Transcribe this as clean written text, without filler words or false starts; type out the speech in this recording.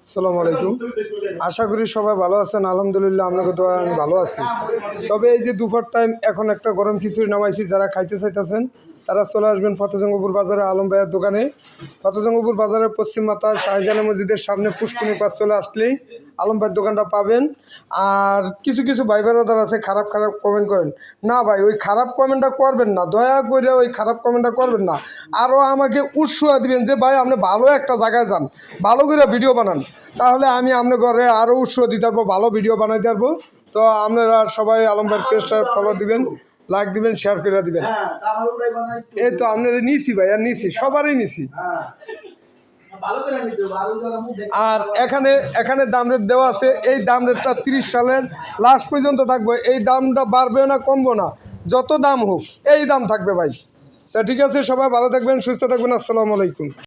আসসালামু আলাইকুম। আশা করি সবাই ভালো আছেন। আলহামদুলিল্লাহ আপনাকে তো আমি ভালো আছি। তবে এই যে দুপুর টাইম এখন একটা গরম খিচুড়ি নামাইছি, যারা খাইতে চাইতেছেন তারা চলে আসবেন ফতেজঙ্গপুর বাজারে আলম ভাইয়ের দোকানে। ফতেজঙ্গপুর বাজারের পশ্চিম মাথা শাহজালাল মসজিদের সামনে পুষ্কুনি পাশ চলে আসলেই আলম ভাইয়ের দোকানটা পাবেন। আর কিছু কিছু ভাই বেড়াদার আছে খারাপ কমেন্ট করেন, না ভাই ওই খারাপ কমেন্টটা করবেন না, দয়া করে ওই খারাপ কমেন্টটা করবেন না। আরও আমাকে উৎসাহ দিবেন যে ভাই আপনি ভালো একটা জায়গায় যান, ভালো করে ভিডিও বানান, তাহলে আমি আপনার ঘরে আরও উৎসাহ দিতে পারবো, ভালো ভিডিও বানাইতে পারবো। তো আপনারা সবাই আলম ভাইয়ের পেজটা ফলো দিবেন, লাইক দিবেন, শেয়ার করে দিবেন। এই তো আপনারা নিছি ভাই, আর নিছি সবারই নিছি। আর এখানে দাম রেট দেওয়া আছে, এই দাম রেটটা 30 সালের লাস্ট পর্যন্ত থাকবে। এই দামটা বাড়বে না, কমবো না, যত দাম হোক এই দাম থাকবে ভাই। তা ঠিক আছে, সবাই ভালো থাকবেন, সুস্থ থাকবেন। আসসালামু আলাইকুম।